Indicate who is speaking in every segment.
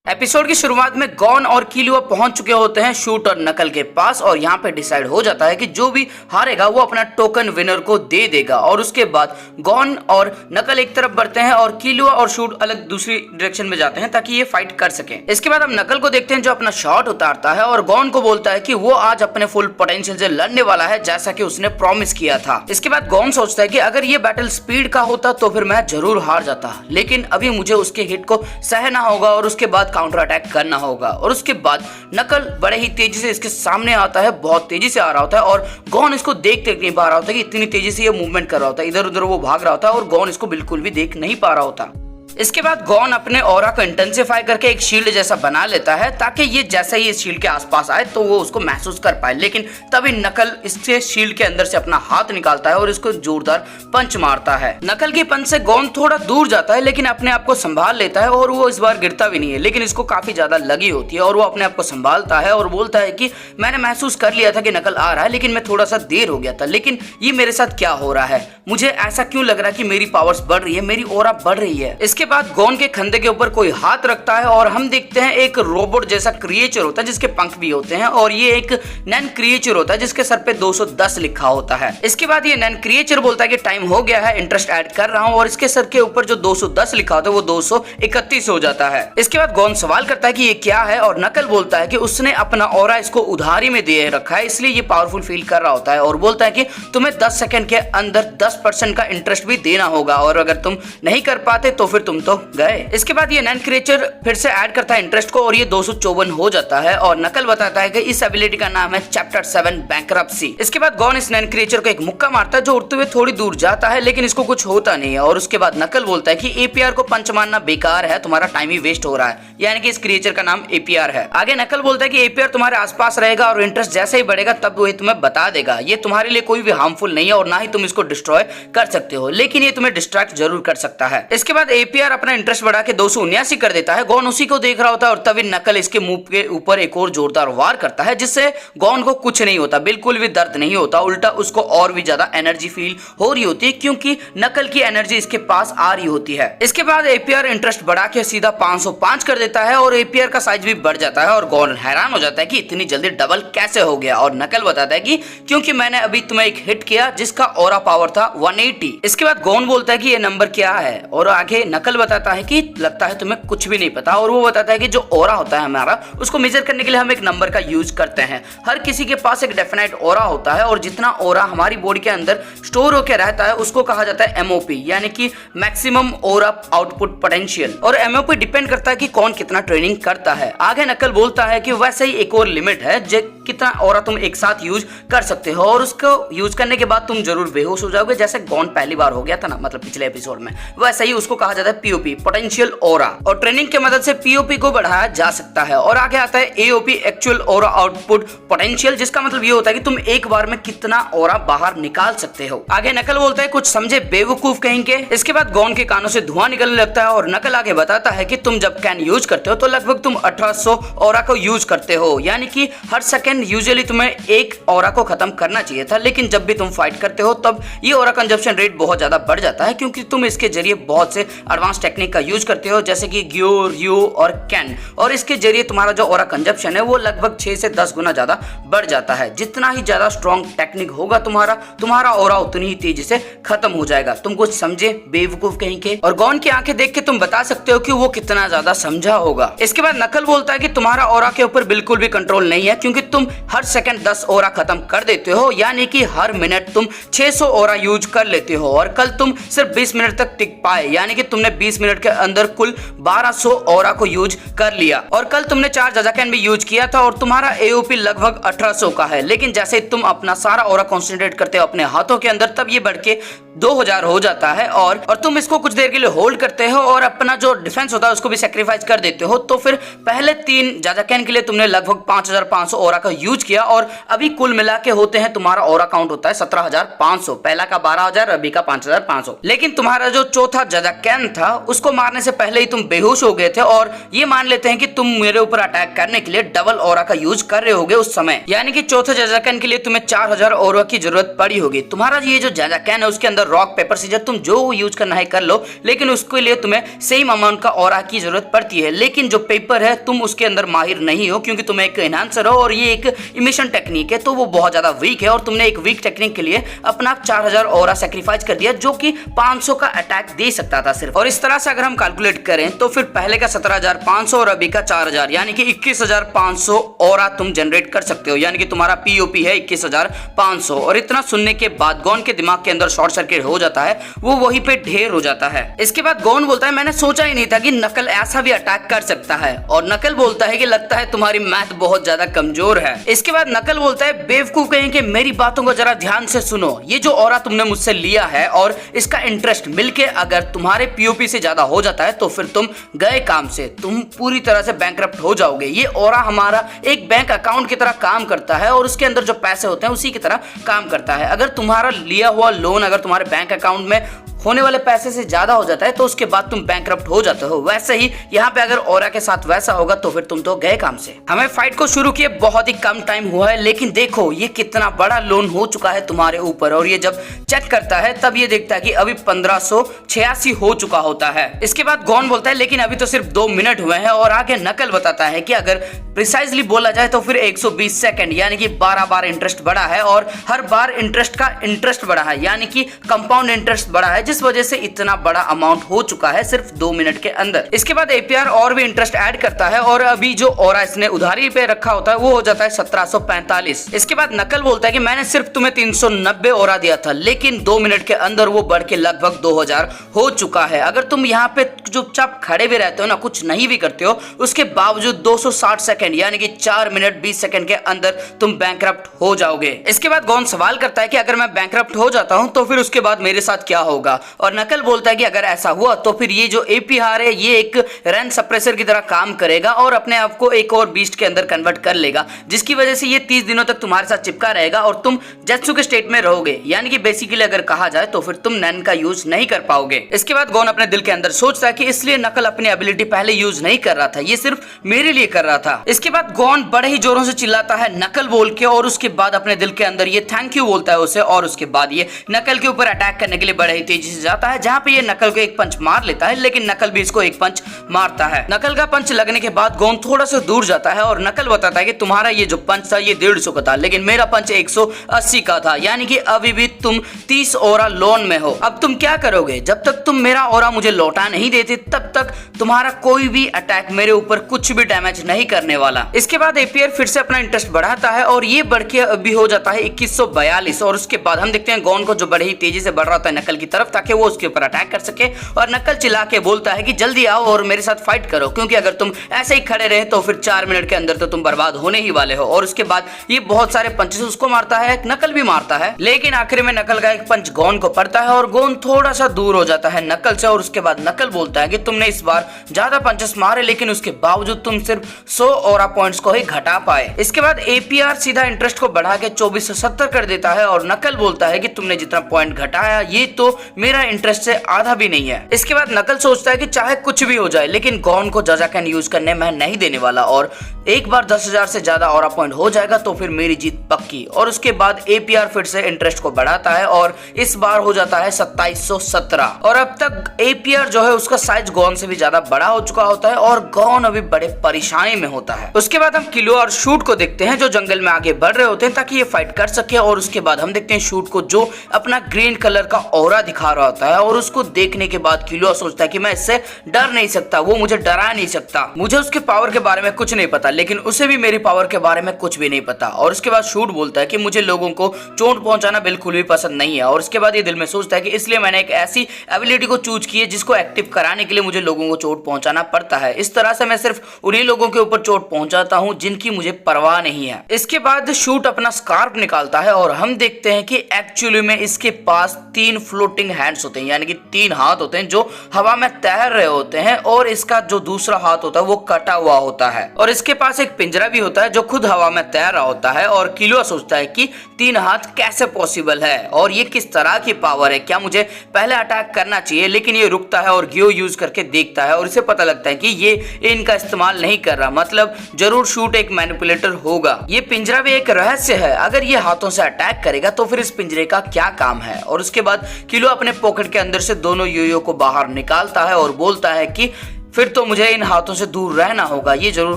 Speaker 1: Episode की शुरुआत में गॉन और किलुआ पहुंच चुके होते हैं शूट और नकल के पास और यहाँ पे डिसाइड हो जाता है कि जो भी हारेगा वो अपना टोकन विनर को दे देगा। और उसके बाद गॉन और नकल एक तरफ बढ़ते हैं और किलुआ और शूट अलग दूसरी डायरेक्शन में जाते हैं ताकि ये फाइट कर सके। इसके बाद हम नकल को देखते हैं जो अपना शॉट उतारता है और गॉन को बोलता है कि वो आज अपने फुल पोटेंशियल से लड़ने वाला है जैसा कि उसने प्रॉमिस किया था। इसके बाद गॉन सोचता है कि अगर ये बैटल स्पीड का होता तो फिर मैं जरूर हार जाता, लेकिन अभी मुझे उसके हिट को सहना होगा और उसके बाद काउंटर अटैक करना होगा। और उसके बाद नकल बड़े ही तेजी से इसके सामने आता है, बहुत तेजी से आ रहा होता है और गॉन इसको देख नहीं पा रहा होता है कि इतनी तेजी से ये मूवमेंट कर रहा होता है, इधर उधर वो भाग रहा होता है और गॉन इसको बिल्कुल भी देख नहीं पा रहा होता। इसके बाद गॉन अपने ऑरा को इंटेंसिफाई करके एक शील्ड जैसा बना लेता है ताकि ये जैसे ही इस शील्ड के आसपास आए तो वो उसको महसूस कर पाए। लेकिन तभी नकल इससे शील्ड के अंदर से अपना हाथ निकालता है और इसको जोरदार पंच मारता है। नकल के पंच से गॉन थोड़ा दूर जाता है लेकिन अपने आप को संभाल लेता है और वो इस बार गिरता भी नहीं है, लेकिन इसको काफी ज्यादा लगी होती है और वो अपने आप को संभालता है और बोलता है कि मैंने महसूस कर लिया था कि नकल आ रहा है, लेकिन मैं थोड़ा सा देर हो गया था। लेकिन ये मेरे साथ क्या हो रहा है, मुझे ऐसा क्यों लग रहा है कि मेरी पावर्स बढ़ रही है, मेरी ऑरा बढ़ रही है। इसके बाद गॉन के कंधे के ऊपर कोई हाथ रखता है और हम देखते हैं एक रोबोट जैसा क्रिएचर होता है जिसके पंख भी होते हैं और ये एक नैन क्रिएचर होता है जिसके सर पे 210 लिखा होता है। इसके बाद ये नैन क्रिएचर बोलता है कि टाइम हो गया है, इंटरेस्ट ऐड कर रहा हूं, और इसके सर के ऊपर जो 210 लिखा होता है वो 231 हो जाता है। इसके बाद गॉन सवाल करता है कि ये क्या है और नकल बोलता है कि उसने अपना ऑरा इसको उधारी में दे रखा है इसलिए ये पावरफुल फील कर रहा होता है और बोलता है कि तुम्हें 10 सेकंड के अंदर 10% का इंटरेस्ट भी देना होगा और अगर तुम नहीं कर पाते तो फिर तुम तो गए। इसके बाद ये नैन क्रिएचर फिर से ऐड करता है इंटरेस्ट को और ये 254 हो जाता है और नकल बताता है कि इस एबिलिटी का नाम है चैप्टर 7 बैंकरप्सी। इसके बाद गॉन इस नैन क्रिएचर को एक मुक्का मारता है जो उड़ते हुए थोड़ी दूर जाता है लेकिन इसको कुछ होता नहीं है। और उसके बाद नकल बोलता है कि एपीआर को पंच मारना बेकार है, तुम्हारा टाइम ही वेस्ट हो रहा है, यानी कि इस क्रिएचर का नाम एपीआर है। आगे नकल बोलता है कि एपीआर तुम्हारे आसपास रहेगा और इंटरेस्ट जैसे ही बढ़ेगा तब वो तुम्हें बता देगा। ये तुम्हारे लिए कोई भी हार्मफुल नहीं है और ना ही तुम इसको डिस्ट्रॉय कर सकते हो, लेकिन ये तुम्हें डिस्ट्रैक्ट जरूर कर सकता है। इसके बाद एपीआर अपना इंटरेस्ट बढ़ा के 279 कर देता है। गॉन उसी को देख रहा होता है और तभी नकल इसके मुंह के ऊपर एक और जोरदार वार करता है जिससे गॉन को कुछ नहीं होता, बिल्कुल भी दर्द नहीं होता, उल्टा उसको और भी ज्यादा एनर्जी फील हो रही होती है क्योंकि नकल की एनर्जी इसके पास आ रही होती है। इसके बाद एपीआर इंटरेस्ट बढ़ा के सीधा 505 कर देता है और एपीआर का साइज भी बढ़ जाता है और गॉन हैरान हो जाता है कि इतनी जल्दी डबल कैसे हो गया। और नकल बताता है कि क्योंकि मैंने अभी तुम्हें एक हिट किया जिसका ऑरा पावर था 180। इसके बाद गॉन बोलता है कि ये नंबर क्या है और आगे नकल बताता है कि लगता है तुम्हें कुछ भी नहीं पता और वो बताता है कि जो ऑरा होता है हमारा उसको मेजर करने के लिए हम एक नंबर का यूज करते हैं। हर किसी के पास एक डेफिनेट ऑरा होता है और जितना ऑरा हमारी बॉडी के अंदर स्टोर होकर रहता है उसको कहा जाता है एमओपी, यानी कि मैक्सिमम ऑरा आउटपुट पोटेंशियल। और एमओपी डिपेंड करता है कि कौन कितना ट्रेनिंग करता है। आगे नकल बोलता है कि वैसे ही एक और लिमिट है जो कितना ऑरा तुम एक साथ यूज कर सकते हो और उसको यूज करने के बाद तुम जरूर बेहोश हो जाओगे, जैसे गॉन पहली बार हो गया था ना, मतलब पिछले एपिसोड में, वैसे ही उसको कहा जाता है पीओपी, पोटेंशियल ऑरा। और ट्रेनिंग की मदद से पीओपी को बढ़ाया जा सकता है। और आगे आता है AOP, actual aura output potential, जिसका मतलब ये होता है कि तुम एक बार में कितना ऑरा बाहर निकाल सकते हो। आगे नकल बोलता है कुछ समझे बेवकूफ कहेंगे। इसके बाद गॉन के कानों से धुआं निकलने लगता है और नकल आगे बताता है कि तुम जब कैन यूज करते हो तो लगभग तुम 1800 ऑरा को यूज करते हो, यानी कि हर सेकंड यूजुअली तुम्हें एक ऑरा को खत्म करना चाहिए था, लेकिन जब भी तुम फाइट करते हो तब ये ऑरा कंजप्शन रेट बहुत ज्यादा बढ़ जाता है क्योंकि तुम इसके जरिए बहुत से एडवांस टेक्निक का यूज करते हो जैसे कि ग्यो, रियो और कैन, और इसके जरिए तुम्हारा जो ऑरा कंजप्शन है वो लगभग 6 से 10 गुना ज्यादा बढ़ जाता है। जितना ही ज्यादा स्ट्रॉन्ग टेक्निक होगा तुम्हारा ऑरा उतनी ही तेजी से खत्म हो जाएगा। तुम कुछ समझे बेवकूफ कहीं के। और गॉन की आंखें देख के तुम बता सकते हो कि वो कितना ज्यादा समझा होगा। इसके बाद नकल बोलता है कि तुम्हारा ऑरा के ऊपर बिल्कुल भी कंट्रोल नहीं है क्योंकि तुम हर सेकंड 10 ऑरा खत्म कर देते हो, यानी कि हर मिनट तुम 600 ऑरा यूज कर लेते हो। और कल तुम सिर्फ 20 मिनट तक टिक पाए, यानी कि तुमने 20 मिनट के अंदर कुल 1200 ऑरा को यूज कर लिया। और कल तुमने 4 जाजाकैन भी यूज किया था और तुम्हारा एओपी लगभग 1800 का है, लेकिन जैसे तुम अपना सारा ऑरा कॉन्सेंट्रेट करते हो अपने हाथों के अंदर तब ये बढ़ के 2000 हो जाता है और तुम इसको कुछ देर के लिए होल्ड करते हो और अपना जो डिफेंस होता है उसको भी सैक्रिफाइस कर देते हो। तो फिर पहले 3 जाजाकैन के लिए तुमने लगभग 5500 ऑरा का यूज किया और अभी कुल मिला के होते हैं तुम्हारा ऑरा काउंट होता है 17500। पहला का 12000, अभी का 5500। लेकिन तुम्हारा जो चौथा जाजाकैन था था उसको मारने से पहले ही तुम बेहोश हो गए थे और ये मान लेते हैं कि तुम मेरे ऊपर अटैक करने के लिए डबल ऑरा का यूज कर रहे होगे उस समय, यानी कि चौथे जाजाकैन के लिए तुम्हें 4000 ऑरा की जरूरत पड़ी होगी। तुम्हारा ये जो जाजाकैन है उसके अंदर रॉक पेपर सीजर तुम जो यूज करना है कर लो, लेकिन उसके लिए तुम्हें सेम अमाउंट का ऑरा की जरूरत पड़ती है। लेकिन जो पेपर है तुम उसके अंदर माहिर नहीं हो क्योंकि तुम एक एनहांसर हो और ये एक इमिशन टेक्निक है, तो वो बहुत ज्यादा वीक है और तुमने एक वीक टेक्निक के लिए अपना 4000 ऑरा सैक्रिफाइस कर दिया जो कि 500 का अटैक दे सकता था सिर्फ। और इस तरह से अगर हम कैलकुलेट करें तो फिर पहले का 17500 और अभी का 4000 यानी कि 21500 ऑरा तुम जनरेट कर सकते हो, यानी कि तुम्हारा पीओपी है 21500। और इतना सुनने के बाद गॉन के दिमाग के अंदर शॉर्ट सर्किट हो जाता है, वो वहीं पे ढेर हो जाता है। इसके बाद गॉन बोलता है मैंने सोचा ही नहीं था कि नकल ऐसा भी अटैक कर सकता है, और नकल बोलता है कि लगता है तुम्हारी मैथ बहुत ज्यादा कमजोर है। इसके बाद नकल बोलता है बेवकूफ कहीं कि मेरी बातों को जरा ध्यान से सुनो, ये जो ऑरा तुमने मुझसे लिया है और इसका इंटरेस्ट मिलके अगर तुम्हारे पीओपी से ज्यादा हो जाता है तो फिर तुम गए काम से, तुम पूरी तरह से बैंकरप्ट हो जाओगे। ये ऑरा हमारा एक बैंक अकाउंट की तरह काम करता है और उसके अंदर जो पैसे होते हैं उसी की तरह काम करता है। अगर तुम्हारा लिया हुआ लोन अगर तुम्हारे बैंक अकाउंट में होने वाले पैसे से ज्यादा हो जाता है तो उसके बाद तुम बैंकरप्ट हो जाते हो, वैसे ही यहाँ पे अगर ऑरा के साथ वैसा होगा तो फिर तुम तो गए काम से। हमें फाइट को शुरू किए बहुत ही कम टाइम हुआ है, लेकिन देखो ये कितना बड़ा लोन हो चुका है तुम्हारे ऊपर। और ये जब चेक करता है तब ये देखता है कि अभी 1586 हो चुका होता है। इसके बाद गॉन बोलता है लेकिन अभी तो सिर्फ 2 मिनट हुए हैं, और आगे नकल बताता है कि अगर प्रिसाइजली बोला जाए तो फिर 120 सेकंड यानी कि 12 बार इंटरेस्ट बढ़ा है, और हर बार इंटरेस्ट का इंटरेस्ट बढ़ा है यानी कि कंपाउंड इंटरेस्ट बढ़ा है, जिस वजह से इतना बड़ा अमाउंट हो चुका है सिर्फ 2 मिनट के अंदर। इसके बाद एपीआर और भी इंटरेस्ट ऐड करता है और अभी जो ऑरा इसने उधारी पे रखा होता है वो हो जाता है 1745। इसके बाद नकल बोलता है कि मैंने सिर्फ तुम्हें 390 ऑरा दिया था, लेकिन 2 मिनट के अंदर वो बढ़ के लगभग 2000 हो चुका है। अगर तुम यहाँ पे चुपचाप खड़े भी रहते हो ना, कुछ नहीं भी करते हो, उसके बावजूद 260 सेकंड यानी कि 4 मिनट 20 सेकंड के अंदर तुम बैंकरप्ट हो जाओगे। इसके बाद गॉन सवाल करता है कि अगर मैं बैंकरप्ट हो जाता हूं तो फिर उसके बाद मेरे साथ क्या होगा, और नकल बोलता है कि अगर ऐसा हुआ तो फिर ये जो एपीआर है ये एक रैन सप्रेसर की तरह काम करेगा और अपने आप को एक और बीस्ट के अंदर कन्वर्ट कर लेगा, जिसकी वजह से ये 30 दिनों तक तुम्हारे साथ चिपका रहेगा और तुम जेत्सु के स्टेट में रहोगे। यानी कि बेसिकली अगर कहा जाए तो फिर तुम नैन का यूज नहीं कर पाओगे। इसके बाद गॉन अपने दिल के अंदर सोचता है कि इसलिए नकल अपनी एबिलिटी पहले यूज नहीं कर रहा था, ये सिर्फ मेरे लिए कर रहा था। इसके बाद गॉन बड़े ही जोरों से चिल्लाता है नकल बोल के, और उसके बाद अपने दिल के अंदर ये थैंक यू बोलता है उसे, और उसके बाद ये नकल के ऊपर अटैक करने के लिए बड़े ही तेजी से जाता है, जहां पे ये नकल को एक पंच मार लेता है, लेकिन नकल भी इसको एक पंच मारता है। नकल का पंच लगने के बाद गॉन थोड़ा सा दूर जाता है और नकल बताता है कि तुम्हारा ये जो पंच था ये 150 का था, लेकिन मेरा पंच 180 का था, यानी कि अभी भी तुम 30 ऑरा लोन में हो। अब तुम क्या करोगे? जब तक तुम मेरा ऑरा मुझे लौटा नहीं देते तब तक तुम्हारा कोई भी अटैक मेरे ऊपर कुछ भी डैमेज नहीं करने वाला। इसके बाद एपीआर फिर से अपना इंटरेस्ट बढ़ाता है और ये बढ़ के अभी हो जाता है 2142, और उसके बाद हम देखते हैं गॉन को जो बड़े ही तेजी से बढ़ रहा होता है नकल की तरफ, ताकि वो उसके ऊपर अटैक कर सके। और नकल चिल्ला के बोलता है कि जल्दी आओ और मेरे साथ फाइट करो, क्योंकि अगर तुम ऐसे ही खड़े रहे तो फिर 4 मिनट के अंदर तो तुम बर्बाद होने ही वाले हो। और उसके बाद ये बहुत सारे पंचेस उसको मारता है, नकल भी मारता है, लेकिन आखिर में नकल का एक पंच गॉन को पड़ता है और गॉन थोड़ा सा दूर हो जाता है नकल से। और उसके बाद नकल बोलता है कि तुमने इस बार ज्यादा पंचेस मारे, लेकिन उसके बावजूद तुम सिर्फ 100 ऑरा पॉइंट्स को ही घटा पाए। इसके बाद एपीआर सीधा इंटरेस्ट को बढ़ा के 2470 कर देता है और नकल बोलता है कि तुमने जितना पॉइंट घटाया ये तो मेरा इंटरेस्ट से आधा भी नहीं है। इसके बाद नकल सोचता है कि चाहे कुछ भी हो जाए लेकिन गॉन को जाजाकैन यूज करने मैं नहीं देने वाला, और एक बार 10,000 से ज्यादा ऑरा पॉइंट हो जाएगा तो फिर मेरी जीत पक्की। और उसके बाद एपीआर फिर से इंटरेस्ट को बढ़ाता है और इस बार हो जाता है 2717, और अब तक एपीआर जो है उसका साइज गॉन से भी ज्यादा बड़ा हो चुका होता है और गॉन अभी बड़े परेशानी में होता है। उसके बाद हम किलो और शूट को देखते हैं जो जंगल में आगे बढ़ रहे होते हैं ताकि ये फाइट कर सके। और उसके बाद हम देखते हैं शूट को जो अपना ग्रीन कलर का ऑरा दिखा रहा होता है, और उसको देखने के बाद किलो सोचता है कि मैं इससे डर नहीं सकता, वो मुझे डरा नहीं सकता, मुझे उसके पावर के बारे में कुछ नहीं पता, लेकिन उसे भी मेरी पावर के बारे में कुछ भी नहीं पता। और उसके बाद शूट बोलता है कि मुझे लोगों को चोट पहुंचाना बिल्कुल भी पसंद नहीं है, और उसके बाद ये दिल में सोचता है कि इसलिए मैंने एक ऐसी एबिलिटी को चूज की है जिसको एक्टिव कराने के लिए मुझे लोगों को चोट पहुंचाना पड़ता है। इस तरह से मैं सिर्फ उन्हीं लोगों के ऊपर चोट पहुंचाता हूं जिनकी मुझे परवाह नहीं है। इसके बाद शूट अपना स्कार्फ निकालता है और हम देखते हैं कि एक्चुअली में इसके पास 3 फ्लोटिंग हैंड्स होते हैं, यानी कि 3 हाथ होते हैं जो हवा में तैर रहे होते हैं, और इसका जो दूसरा हाथ होता है वो कटा हुआ होता है, और इसके पास एक पिंजरा भी होता है जो खुद हवा में तैर रहा होता है। और किलुआ सोचता है कि 3 हाथ कैसे पॉसिबल है और ये किस तरह की पावर है, क्या मुझे पहले अटैक करना चाहिए? लेकिन ये रुकता है और गियो यूज करके देखता है और इसे पता लगता है कि ये इनका इस्तेमाल नहीं कर रहा, मतलब जरूर शूट एक मैनिपुलेटर होगा। ये पिंजरा भी एक रहस्य है, अगर ये हाथों से अटैक करेगा तो फिर इस पिंजरे का क्या काम है? और उसके बाद किलुआ अपने पॉकेट के अंदर से दोनों योयो को बाहर निकालता है और बोलता है कि फिर तो मुझे इन हाथों से दूर रहना होगा, ये जरूर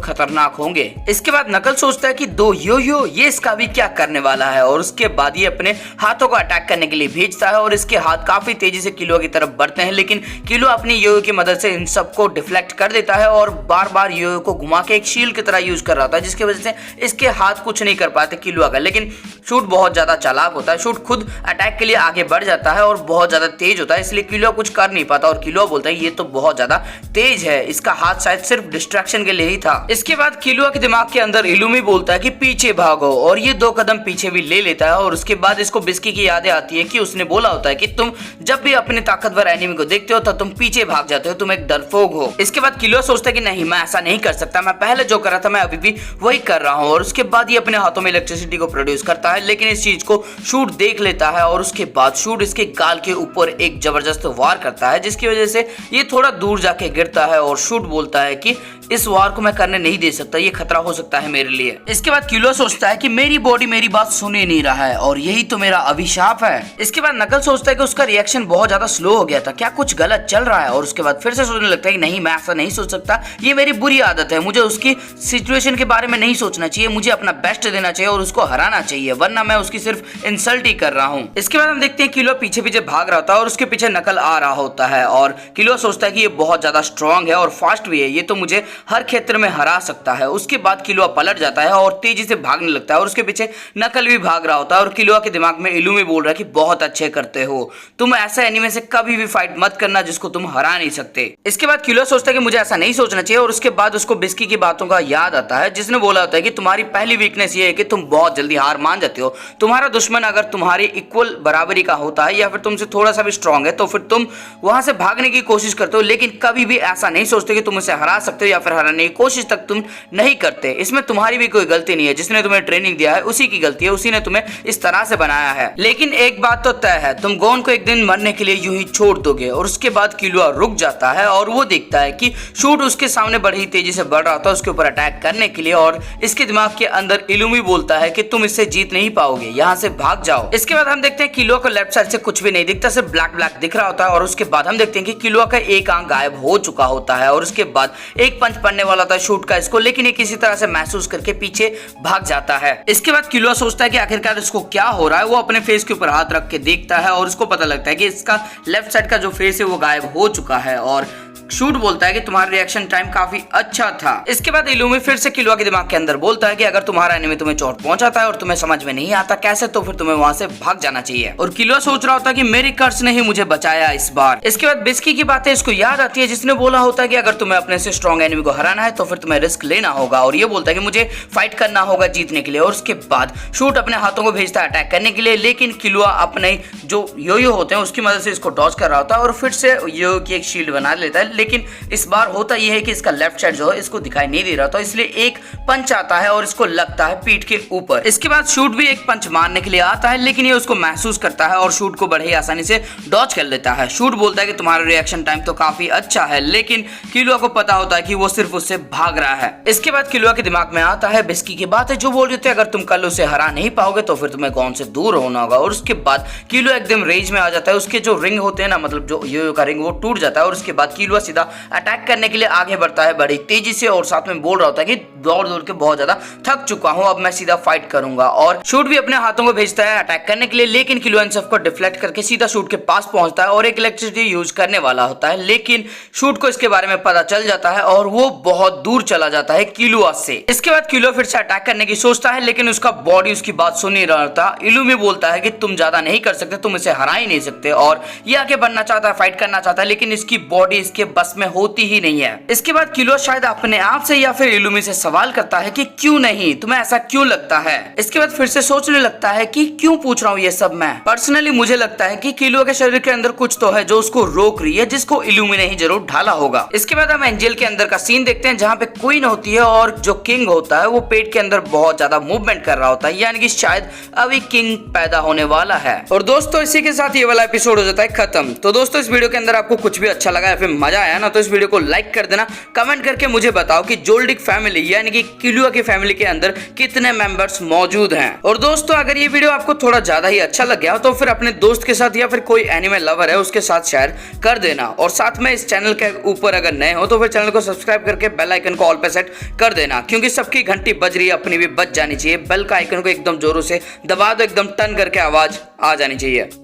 Speaker 1: खतरनाक होंगे। इसके बाद नकल सोचता है कि 2 योयो ये इसका भी क्या करने वाला है, और उसके बाद ये अपने हाथों को अटैक करने के लिए भेजता है और इसके हाथ काफी तेजी से किलुआ की तरफ बढ़ते हैं, लेकिन किलुआ अपनी योयो की मदद से इन सबको डिफ्लेक्ट कर देता है और बार बार योयो को घुमा के एक शील्ड की तरह यूज कर रहा था, जिसकी वजह से इसके हाथ कुछ नहीं कर पाते किलुआ का। लेकिन शूट बहुत ज्यादा चालाक होता है, शूट खुद अटैक के लिए आगे बढ़ जाता है और बहुत ज्यादा तेज होता है, इसलिए किलुआ कुछ कर नहीं पाता, और किलुआ बोलता है ये तो बहुत ज्यादा तेज है, इसका हाथ शायद सिर्फ डिस्ट्रैक्शन के लिए ही था। इसके बाद किलुआ के दिमाग के अंदर इलुमी बोलता है कि पीछे भागो, और ये 2 कदम पीछे भी ले लेता है, और उसके बाद इसको बिस्की की यादें आती है कि उसने बोला होता है कि तुम जब भी अपने ताकतवर एनिमी को देखते हो तो तुम पीछे भाग जाते हो, तुम एक डरपोक हो। इसके बाद किलुआ सोचता है कि नहीं, मैं ऐसा नहीं कर सकता, मैं पहले जो कर रहा था मैं अभी भी वही कर रहा हूँ, और उसके बाद ये अपने हाथों में इलेक्ट्रिसिटी को प्रोड्यूस करता है, लेकिन इस चीज को शूट देख लेता है, और उसके बाद शूट इसके गाल के ऊपर एक जबरदस्त वार करता है, जिसकी वजह से ये थोड़ा दूर जाके गिरता है, और शूट बोलता है कि इस वार को मैं करने नहीं दे सकता, ये खतरा हो सकता है मेरे लिए। इसके बाद किलुआ सोचता है कि मेरी बॉडी मेरी बात सुन ही नहीं रहा है और यही तो मेरा अभिशाप है। इसके बाद नकल सोचता है कि उसका रिएक्शन बहुत ज्यादा स्लो हो गया था, क्या कुछ गलत चल रहा है, और उसके बाद फिर से सोचने लगता है कि नहीं, मैं ऐसा नहीं सोच सकता, ये मेरी बुरी आदत है, मुझे उसकी सिचुएशन के बारे में नहीं सोचना चाहिए, मुझे अपना बेस्ट देना चाहिए और उसको हराना चाहिए, वरना मैं उसकी सिर्फ इंसल्ट ही कर रहा हूँ। इसके बाद हम देखते हैं किलुआ पीछे पीछे भाग रहा था और उसके पीछे नकल आ रहा होता है, और किलुआ सोचता है कि ये बहुत ज्यादा स्ट्रांग है और फास्ट भी है, ये तो मुझे हर क्षेत्र में हरा सकता है। उसके बाद किलुआ पलट जाता है और तेजी से भागने लगता है, और उसके पीछे नकल भी भाग रहा होता है, और किलुआ के दिमाग में इलुमी बोल रहा है कि बहुत अच्छे करते हो, तुम ऐसे एनिमे से कभी भी फाइट मत करना जिसको तुम हरा नहीं सकते। इसके बाद किलुआ सोचता है कि मुझे ऐसा नहीं सोचना चाहिए, और उसके बाद उसको बिस्की की बातों का याद आता है, जिसने बोला होता है कि तुम्हारी पहली वीकनेस ये है कि तुम बहुत जल्दी हार मान जाते हो, तुम्हारा दुश्मन अगर तुम्हारी इक्वल बराबरी का होता है या फिर तुमसे थोड़ा सा भी स्ट्रांग है तो फिर तुम वहां से भागने की कोशिश करते हो, लेकिन कभी भी ऐसा नहीं सोचते कि तुम उसे हरा सकते हो या फिर हराने की कोशिश तक तुम नहीं करते। इसमें तुम्हारी भी कोई गलती नहीं है, जिसने तुम्हें ट्रेनिंग दिया है उसी की गलती है, उसी ने तुम्हें इस तरह से बनाया है। लेकिन एक बात तो तय है, तुम गोन को एक दिन मरने के लिए यूं ही छोड़ दोगे। और उसके बाद किलुआ रुक जाता है और वो देखता है कि शूट उसके सामने बड़ी तेजी से बढ़ रहा था उसके ऊपर अटैक करने के लिए, और इसके दिमाग के अंदर इलुमी बोलता है कि तुम इससे जीत नहीं पाओगे, यहाँ से भाग जाओ। इसके बाद हम देखते हैं किलुआ को लेफ्ट साइड से कुछ भी नहीं दिखता, सिर्फ ब्लैक ब्लैक दिख रहा होता है, और उसके बाद हम देखते हैं कि किलुआ का एक आंख गायब हो चुका होता है, और उसके बाद एक पंच पड़ने वाला था शूट का इसको, लेकिन ये किसी तरह से महसूस करके पीछे भाग जाता है। इसके बाद किलुआ सोचता है कि आखिरकार इसको क्या हो रहा है, वो अपने फेस के ऊपर हाथ रख के देखता है और उसको पता लगता है कि इसका लेफ्ट साइड का जो फेस है वो गायब हो चुका है, और शूट बोलता है कि तुम्हारा रिएक्शन टाइम काफी अच्छा था। इसके बाद इलुमी फिर से किलुआ के दिमाग के अंदर बोलता है कि अगर तुम्हारा एनिमी तुम्हें चोट पहुंचाता है और तुम्हें समझ में नहीं आता कैसे, तो फिर तुम्हें वहां से भाग जाना चाहिए। और किलुआ सोच रहा होता है कि मेरी कर्ज ने ही मुझे बचाया इस बार। इसके बाद बिस्की की बातें इसको याद आती है, जिसने बोला होता है कि अगर तुम्हें अपने से स्ट्रॉन्ग एनिमी को हराना है तो फिर तुम्हें रिस्क लेना होगा, और ये बोलता है कि मुझे फाइट करना होगा जीतने के लिए। और उसके बाद शूट अपने हाथों को भेजता है अटैक करने के लिए, लेकिन किलुआ अपने जो योयो होते हैं उसकी मदद से इसको डॉज कर रहा होता है और फिर से योयो की एक शील्ड बना लेता है। लेकिन इस बार होता यह है कि इसका लेफ्ट साइड जो है इसको दिखाई नहीं दे रहा था, इसलिए एक पंच आता है और इसको लगता है पीठ के ऊपर। इसके बाद शूट भी एक पंच मारने के लिए आता है, लेकिन ये उसको महसूस करता है और शूट को बड़े ही आसानी से डॉज कर लेता है। शूट बोलता है कि तुम्हारा रिएक्शन टाइम तो काफी अच्छा है, लेकिन किलुआ को पता होता है कि वो सिर्फ उससे भाग रहा है। इसके बाद किलुआ के दिमाग में आता है बिस्की की बात है जो बोल रही थी अगर तुम कल उसे हरा नहीं पाओगे तो फिर तुम्हें गॉन से दूर होना होगा। और उसके बाद किलुआ एकदम रेज में आ जाता है, उसके जो रिंग होते हैं ना, मतलब जो योयो का रिंग, वो टूट जाता है। और उसके बाद किलुआ सीधा अटैक करने के लिए आगे बढ़ता है बड़ी तेजी से और साथ में बोल रहा होता है कि दौड़ दौड़ के बहुत ज्यादा थक चुका हूं, अब मैं सीधा फाइट करूंगा। और शूट भी अपने हाथों को भेजता है अटैक करने के लिए, लेकिन किलुआ इन सबको डिफ्लेक्ट करके सीधा शूट के पास पहुंचता है और एक इलेक्ट्रिसिटी यूज करने वाला होता है, लेकिन शूट को इसके बारे में पता चल जाता है और वो बहुत दूर चला जाता है किलुआ से। इसके बाद किलुआ फिर से अटैक करने की सोचता है, लेकिन उसका बॉडी उसकी बात सुन नहीं रहा था। इलुमी बोलता है कि तुम ज्यादा नहीं कर सकते, तुम इसे हरा ही नहीं सकते, और ये आगे बढ़ना चाहता है, फाइट करना चाहता है, लेकिन इसकी बॉडी इसके बस में होती ही नहीं है। इसके बाद किलुआ शायद अपने आप से या फिर इलुमी से सवाल करता है कि क्यों नहीं, तुम्हें ऐसा क्यों लगता है। इसके बाद फिर से सोचने लगता है कि क्यों पूछ रहा हूँ ये सब मैं। पर्सनली मुझे लगता है कि किलुआ के शरीर के अंदर कुछ तो है जो उसको रोक रही है, जिसको इलुमी ने ही जरूर ढाला होगा। इसके बाद हम एंजल के अंदर का सीन देखते हैं जहाँ पे क्वीन होती है और जो किंग होता है वो पेट के अंदर बहुत ज्यादा मूवमेंट कर रहा होता है, यानी कि शायद अभी किंग पैदा होने वाला है। और दोस्तों इसी के साथ ये वाला एपिसोड हो जाता है खत्म। तो दोस्तों इस वीडियो के अंदर आपको कुछ भी अच्छा लगा या फिर मजा आया ना, तो इस वीडियो को लाइक कर देना। कमेंट करके मुझे बताओ कि जोल्डिक फैमिली यानी कि किलुआ की फैमिली के अंदर कितने मेंबर्स मौजूद हैं। और दोस्तों अगर ये वीडियो आपको थोड़ा ज्यादा ही अच्छा लग गया तो फिर अपने दोस्त के साथ या फिर कोई एनिमे लवर है उसके साथ शेयर कर देना। और साथ में इस चैनल के ऊपर अगर नए हो तो फिर चैनल को सब्सक्राइब करके बेल आइकन को ऑल पे सेट कर देना, क्योंकि सबकी घंटी बज रही है, अपनी भी बज जानी चाहिए। बेल का आइकन को एकदम जोरों से दबा दो, एकदम टन करके आवाज आ जानी चाहिए।